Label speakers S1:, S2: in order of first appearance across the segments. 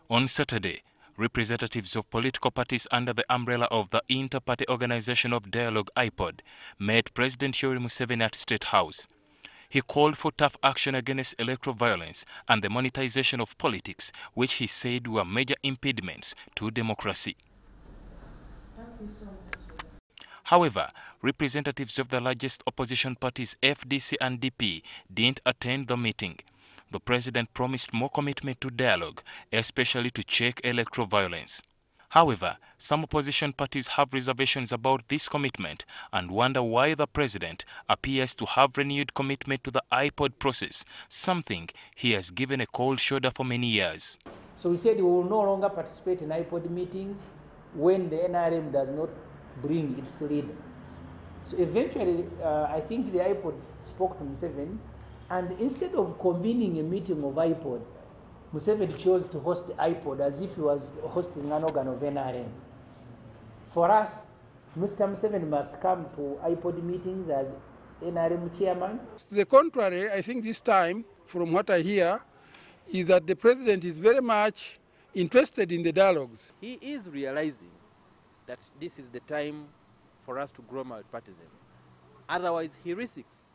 S1: On Saturday, representatives of political parties under the umbrella of the Inter-Party Organization of Dialogue IPOD met President Yoweri Museveni at State House. He called for tough action against electoral violence and the monetization of politics, which he said were major impediments to democracy. However, representatives of the largest opposition parties, FDC and DP, didn't attend the meeting. The president promised more commitment to dialogue, especially to check electoral violence. However, some opposition parties have reservations about this commitment and wonder why the president appears to have renewed commitment to the IPOD process, something he has given a cold shoulder for many years.
S2: So we said we will no longer participate in IPOD meetings when the NRM does not bring its leader. So eventually, I think the IPOD spoke to Museveni, and instead of convening a meeting of IPOD, Museveni chose to host the IPOD as if he was hosting an organ of NRM. For us, Mr. Museveni must come to IPOD meetings as NRM chairman.
S3: To the contrary, I think this time, from what I hear, is that the president is very much interested in the dialogues.
S4: He is realizing that this is the time for us to grow multipartism. Otherwise, he risks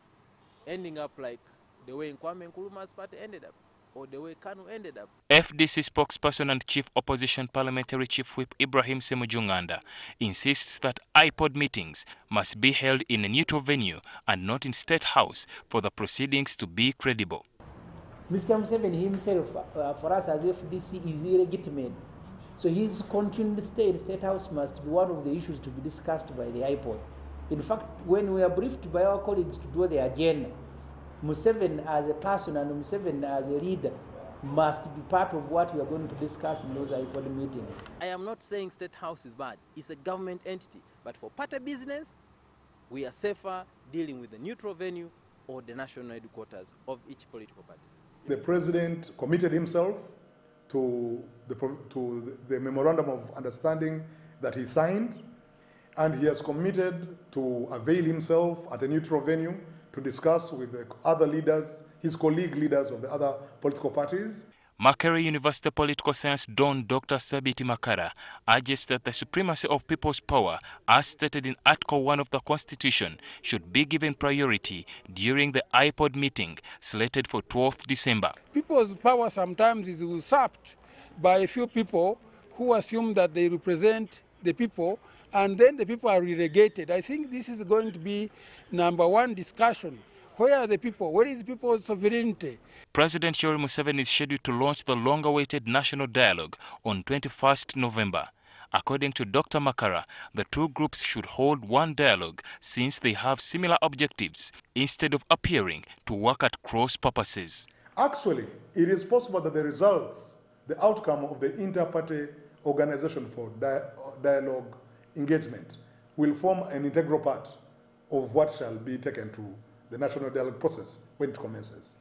S4: ending up like the way Kwame Nkrumah's party ended up, or the way Kanu ended up.
S1: FDC spokesperson and chief opposition parliamentary chief whip Ibrahim Semujunganda insists that IPOD meetings must be held in a neutral venue and not in State House for the proceedings to be credible.
S2: Mr. Museveni himself, for us as FDC, is illegitimate. So his continued stay in State House must be one of the issues to be discussed by the IPOD. In fact, when we are briefed by our colleagues to do the agenda, Museveni as a person and Museveni as a leader must be part of what we are going to discuss in those IPOD meetings.
S4: I am not saying State House is bad. It's a government entity. But for party business, we are safer dealing with the neutral venue or the national headquarters of each political party.
S5: The president committed himself to the memorandum of understanding that he signed, and he has committed to avail himself at a neutral venue to discuss with the other leaders, his colleague leaders of the other political parties.
S1: Makerere University Political Science Don Dr. Sabiti Makara urges that the supremacy of people's power, as stated in Article 1 of the Constitution, should be given priority during the IPOD meeting slated for 12th December.
S3: People's power sometimes is usurped by a few people who assume that they represent the people, and then the people are relegated. I think this is going to be #1 discussion. Where are the people? Where is people's sovereignty?
S1: President Yoweri Museveni is scheduled to launch the long-awaited national dialogue on 21st November. According to Dr. Makara, the two groups should hold one dialogue since they have similar objectives, instead of appearing to work at cross purposes.
S5: Actually, it is possible that the results, the outcome of the Inter-Party Organization for Dialogue Engagement will form an integral part of what shall be taken to the national dialogue process when it commences.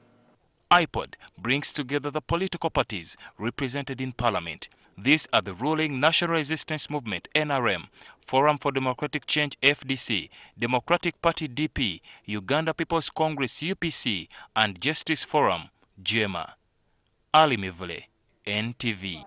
S1: IPOD brings together the political parties represented in Parliament. These are the ruling National Resistance Movement (NRM), Forum for Democratic Change (FDC), Democratic Party (DP), Uganda People's Congress (UPC), and Justice Forum (JEMA). Ali Mivule, NTV.